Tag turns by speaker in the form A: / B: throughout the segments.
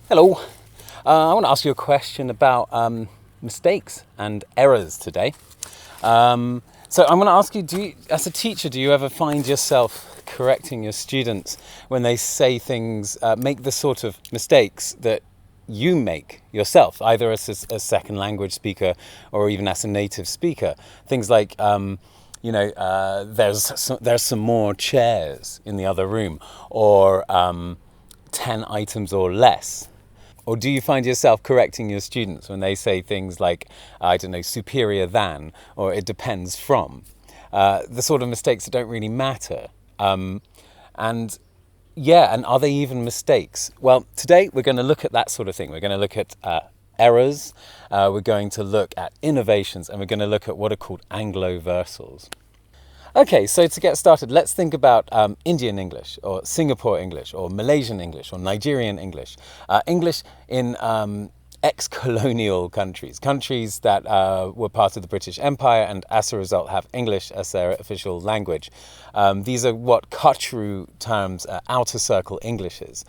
A: Hello. I want to ask you a question about mistakes and errors today. So I'm going to ask you, as a teacher, do you ever find yourself correcting your students when they say things, make the sort of mistakes that you make yourself, either as a second language speaker or even as a native speaker? Things like, there's some more chairs in the other room, or 10 items or less. Or do you find yourself correcting your students when they say things like, I don't know, superior than, or it depends from? The sort of mistakes that don't really matter. And are they even mistakes? Well, today we're going to look at that sort of thing. We're going to look at errors, we're going to look at innovations, and we're going to look at what are called angloversals. Okay, so to get started, let's think about Indian English, or Singapore English, or Malaysian English, or Nigerian English. English in ex-colonial countries that were part of the British Empire and as a result have English as their official language. These are what Kachru terms outer circle Englishes.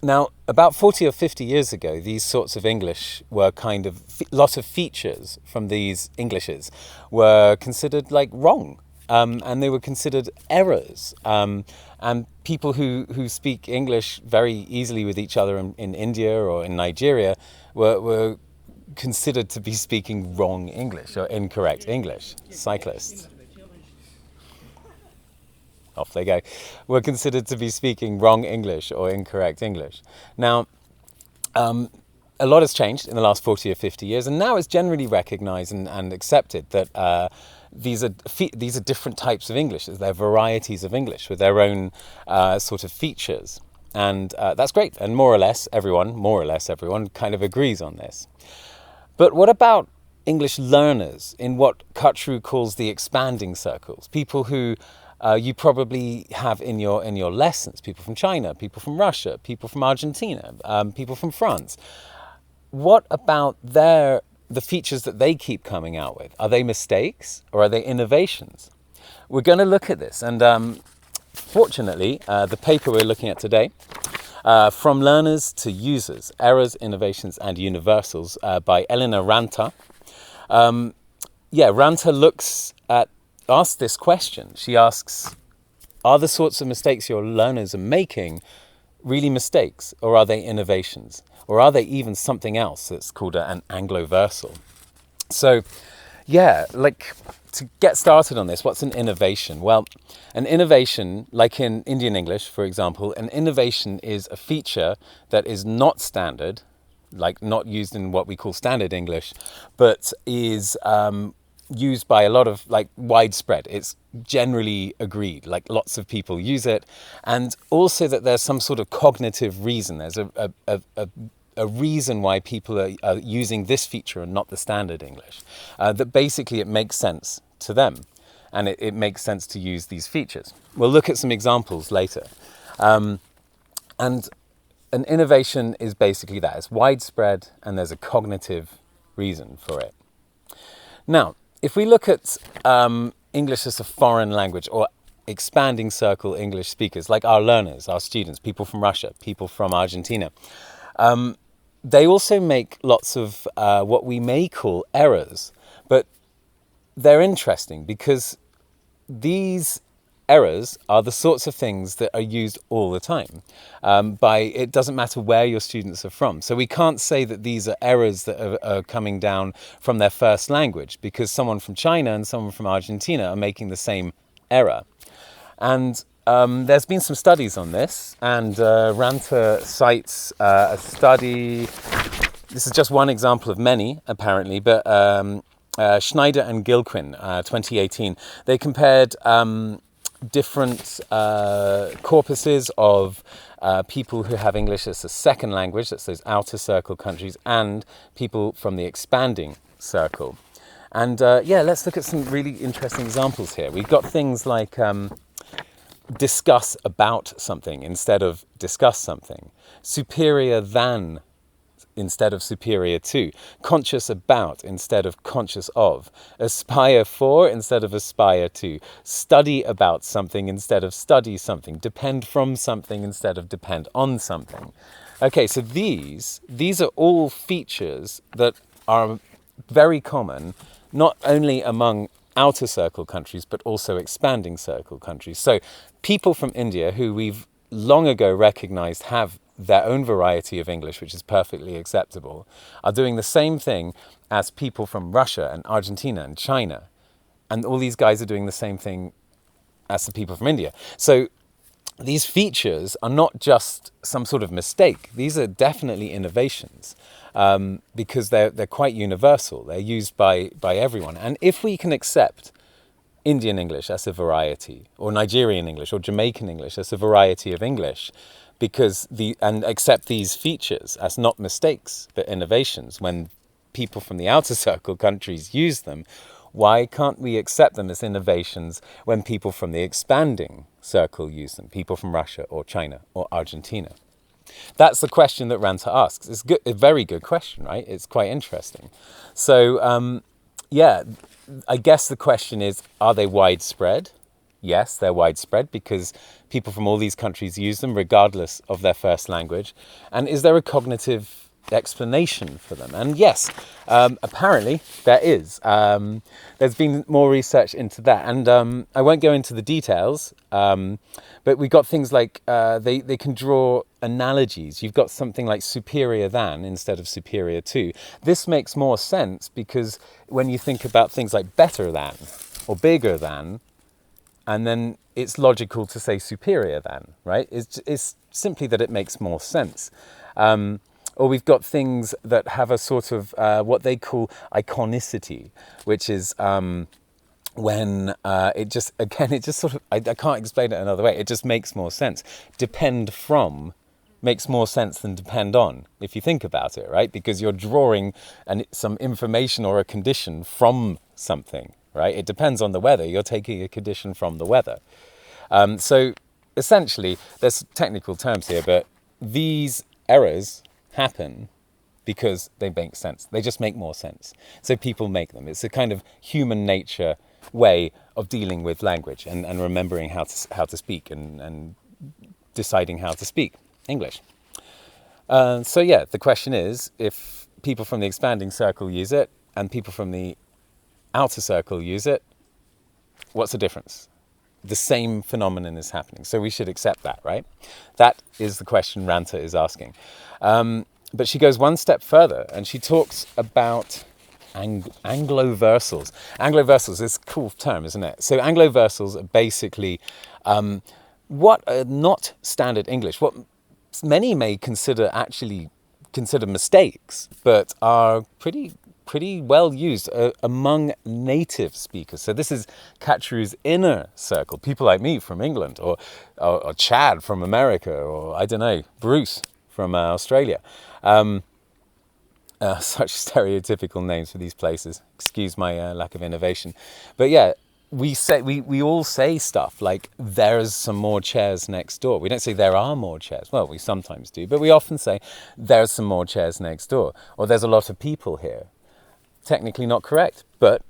A: Now, about 40 or 50 years ago, these sorts of English were lot of features from these Englishes were considered like wrong, and they were considered errors. And people who speak English very easily with each other in India or in Nigeria were considered to be speaking wrong English or incorrect English. Cyclists. Off they go, were considered to be speaking wrong English or incorrect English. Now, a lot has changed in the last 40 or 50 years, and now it's generally recognized and accepted that these are different types of English. They're varieties of English with their own sort of features. And that's great. And more or less everyone kind of agrees on this. But what about English learners in what Kachru calls the expanding circles? People who you probably have in your lessons, people from China, people from Russia, people from Argentina, people from France. What about the features that they keep coming out with? Are they mistakes or are they innovations? We're going to look at this, and fortunately, the paper we're looking at today, From Learners to Users, Errors, Innovations and Universals by Elina Ranta. Ranta asks this question. She asks, are the sorts of mistakes your learners are making really mistakes, or are they innovations? Or are they even something else that's called an angloversal? So, to get started on this, what's an innovation? Well, an innovation, like in Indian English, for example, an innovation is a feature that is not standard, like not used in what we call standard English, but is used by a lot of, widespread. It's generally agreed, like lots of people use it, and also that there's some sort of cognitive reason. There's a reason why people are using this feature and not the standard English. That basically it makes sense to them, and it makes sense to use these features. We'll look at some examples later. And an innovation is basically that. It's widespread and there's a cognitive reason for it. Now, if we look at English as a foreign language, or expanding circle English speakers, like our learners, our students, people from Russia, people from Argentina, they also make lots of what we may call errors. But they're interesting because these errors are the sorts of things that are used all the time. It doesn't matter where your students are from. So we can't say that these are errors that are coming down from their first language, because someone from China and someone from Argentina are making the same error. And there's been some studies on this, and Ranta cites a study. This is just one example of many, apparently, but Schneider and Gilquin, 2018, they compared different corpuses of people who have English as a second language, that's those outer circle countries, and people from the expanding circle. And let's look at some really interesting examples here. We've got things like discuss about something instead of discuss something, superior than instead of superior to, conscious about instead of conscious of, aspire for instead of aspire to, study about something instead of study something, depend from something instead of depend on something. Okay, so these are all features that are very common, not only among outer circle countries, but also expanding circle countries. So people from India, who we've long ago recognized have their own variety of English, which is perfectly acceptable, are doing the same thing as people from Russia and Argentina and China. And all these guys are doing the same thing as the people from India. So these features are not just some sort of mistake. These are definitely innovations, because they're quite universal. They're used by everyone. And if we can accept Indian English as a variety, or Nigerian English, or Jamaican English as a variety of English, and accept these features as not mistakes but innovations when people from the outer circle countries use them, why can't we accept them as innovations when people from the expanding circle use them, people from Russia or China or Argentina? That's the question that Ranta asks. It's a very good question, right? It's quite interesting. So, I guess the question is, are they widespread? Yes, they're widespread because people from all these countries use them regardless of their first language. And is there a cognitive explanation for them? And yes, apparently there is. There's been more research into that, and I won't go into the details, but we got things like they can draw analogies. You've got something like superior than instead of superior to. This makes more sense because when you think about things like better than or bigger than, and then it's logical to say superior than, right? It's simply that it makes more sense. Or we've got things that have a sort of what they call iconicity, which is when it just sort of, I can't explain it another way. It just makes more sense. Depend from makes more sense than depend on, if you think about it, right? Because you're drawing some information or a condition from something, right? It depends on the weather. You're taking a condition from the weather. So essentially, there's technical terms here, but these errors happen because they make sense. They just make more sense. So people make them. It's a kind of human nature way of dealing with language and remembering how to speak and deciding how to speak English. The question is, if people from the expanding circle use it and people from the outer circle use it, what's the difference? The same phenomenon is happening. So we should accept that, right? That is the question Ranta is asking. But she goes one step further and she talks about angloversals. Angloversals is a cool term, isn't it? So angloversals are basically what are not standard English, what many may consider mistakes, but are pretty well used among native speakers. So this is Kachru's inner circle, people like me from England, or Chad from America, or I don't know, Bruce from Australia. Such stereotypical names for these places. Excuse my lack of innovation. But yeah, we all say stuff like, there's some more chairs next door. We don't say there are more chairs. Well, we sometimes do, but we often say there's some more chairs next door, or there's a lot of people here. Technically not correct, but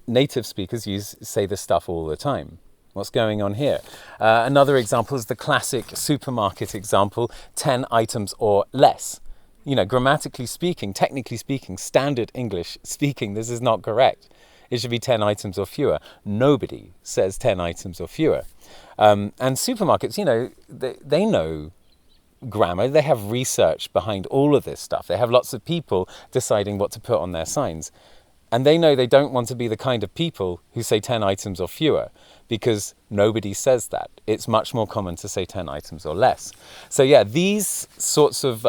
A: native speakers say this stuff all the time. What's going on here? Another example is the classic supermarket example, 10 items or less. You know, grammatically speaking, technically speaking, standard English speaking, this is not correct. It should be 10 items or fewer. Nobody says 10 items or fewer. And supermarkets, you know, they know grammar. They have research behind all of this stuff. They have lots of people deciding what to put on their signs. And they know they don't want to be the kind of people who say 10 items or fewer, because nobody says that. It's much more common to say 10 items or less. So yeah, these sorts of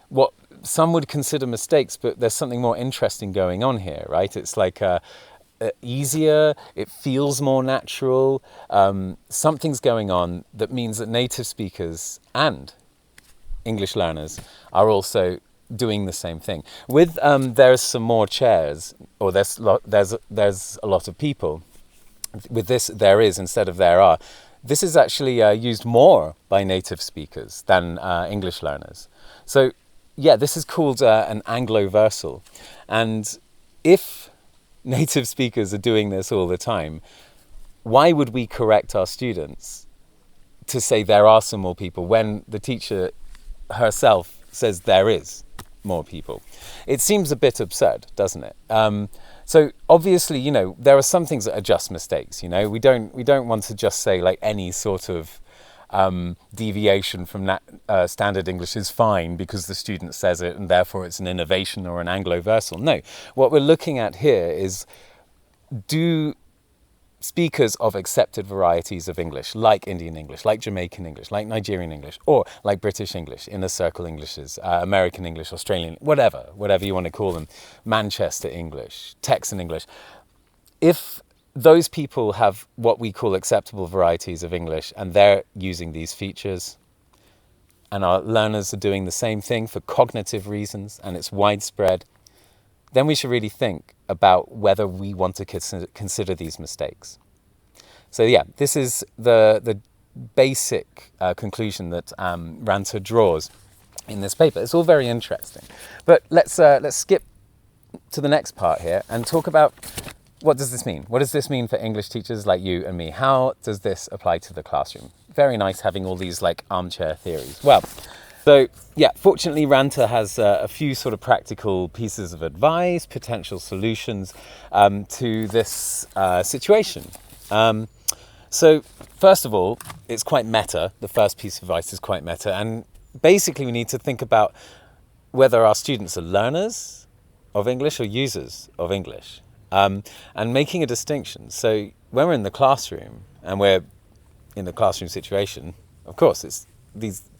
A: what some would consider mistakes, but there's something more interesting going on here, right? It's like easier, it feels more natural. Something's going on that means that native speakers and English learners are also doing the same thing. With there's some more chairs, or there's a lot of people. With this, there is instead of there are. This is actually used more by native speakers than English learners. So yeah, this is called an angloversal. And if native speakers are doing this all the time, why would we correct our students to say there are some more people when the teacher herself says there is more people. It seems a bit absurd, doesn't it? So obviously, there are some things that are just mistakes. We don't want to just say like any sort of deviation from standard English is fine because the student says it and therefore it's an innovation or an angloversal. No, what we're looking at here is, do speakers of accepted varieties of English, like Indian English, like Jamaican English, like Nigerian English, or like British English, inner circle Englishes, American English, Australian, whatever you want to call them, Manchester English, Texan English, if those people have what we call acceptable varieties of English and they're using these features, and our learners are doing the same thing for cognitive reasons and it's widespread, then we should really think about whether we want to consider these mistakes. So yeah, this is the basic conclusion that Ranta draws in this paper. It's all very interesting. But let's skip to the next part here and talk about, what does this mean? What does this mean for English teachers like you and me? How does this apply to the classroom? Very nice having all these like armchair theories. Well, so yeah, fortunately Ranta has a few sort of practical pieces of advice, potential solutions to this situation. So first of all, it's quite meta. The first piece of advice is quite meta. And basically we need to think about whether our students are learners of English or users of English, and making a distinction. So when we're in the classroom and we're in the classroom situation, of course,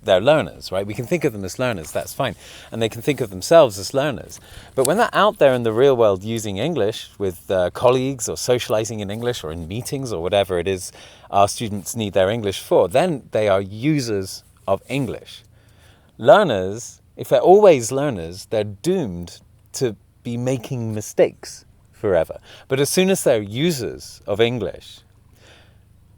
A: they're learners, right? We can think of them as learners, that's fine. And they can think of themselves as learners. But when they're out there in the real world using English with colleagues or socializing in English or in meetings or whatever it is our students need their English for, then they are users of English. Learners, if they're always learners, they're doomed to be making mistakes forever. But as soon as they're users of English,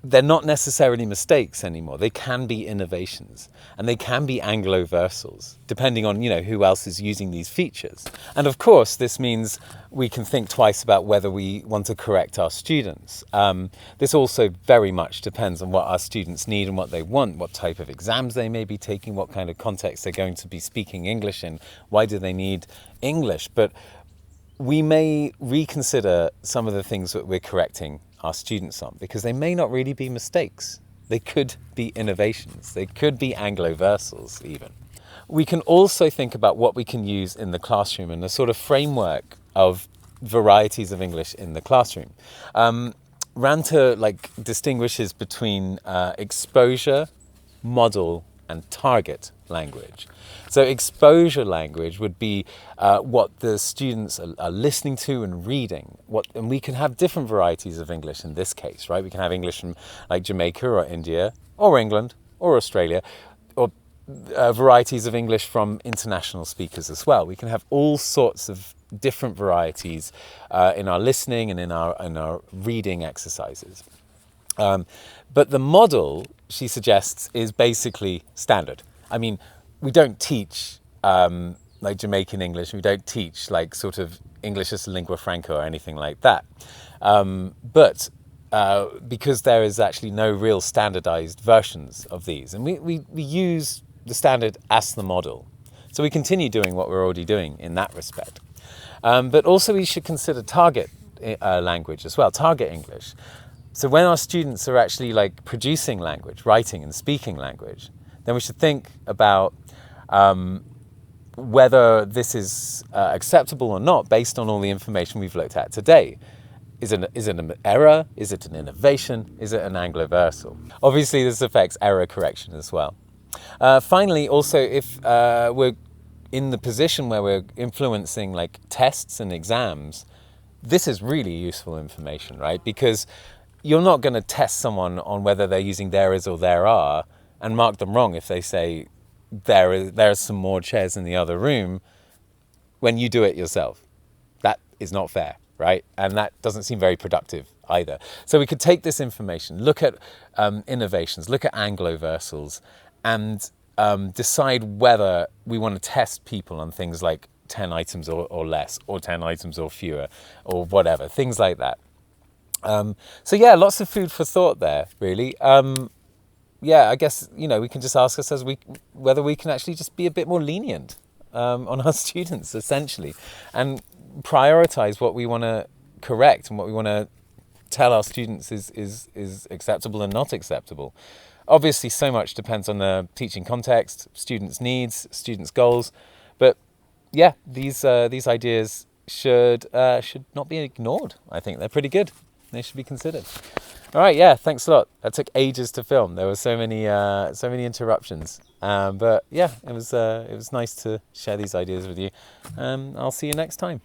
A: they're not necessarily mistakes anymore. They can be innovations and they can be angloversals, depending on, who else is using these features. And of course, this means we can think twice about whether we want to correct our students. This also very much depends on what our students need and what they want, what type of exams they may be taking, what kind of context they're going to be speaking English in, why do they need English. But we may reconsider some of the things that we're correcting our students on, because they may not really be mistakes. They could be innovations. They could be angloversals even. We can also think about what we can use in the classroom and the sort of framework of varieties of English in the classroom. Ranta distinguishes between exposure, model, and target language. So exposure language would be what the students are listening to and reading. And we can have different varieties of English in this case, right? We can have English from like Jamaica or India or England or Australia, or varieties of English from international speakers as well. We can have all sorts of different varieties in our listening and in our reading exercises. But the model, she suggests, is basically standard. I mean, we don't teach like Jamaican English. We don't teach like sort of English as a lingua franca or anything like that. But because there is actually no real standardized versions of these, and we use the standard as the model. So we continue doing what we're already doing in that respect. But also we should consider target language as well, target English. So when our students are actually like producing language, writing and speaking language, then we should think about whether this is acceptable or not based on all the information we've looked at today. Is it an error? Is it an innovation? Is it an angloversal? Obviously, this affects error correction as well. Finally, also, if we're in the position where we're influencing like tests and exams, this is really useful information, right? Because you're not going to test someone on whether they're using there is or there are and mark them wrong if they say there are some more chairs in the other room when you do it yourself. That is not fair, right? And that doesn't seem very productive either. So we could take this information, look at innovations, look at angloversals, and decide whether we want to test people on things like 10 items or less, or 10 items or fewer, or whatever, things like that. So yeah, lots of food for thought there, really. yeah, I guess, we can just ask ourselves whether we can actually just be a bit more lenient on our students, essentially, and prioritize what we want to correct and what we want to tell our students is acceptable and not acceptable. Obviously, so much depends on the teaching context, students' needs, students' goals, but yeah, these ideas should not be ignored. I think they're pretty good. They should be considered. All right, yeah, thanks a lot. That took ages to film. There were so many interruptions, but yeah, it was nice to share these ideas with you. I'll see you next time.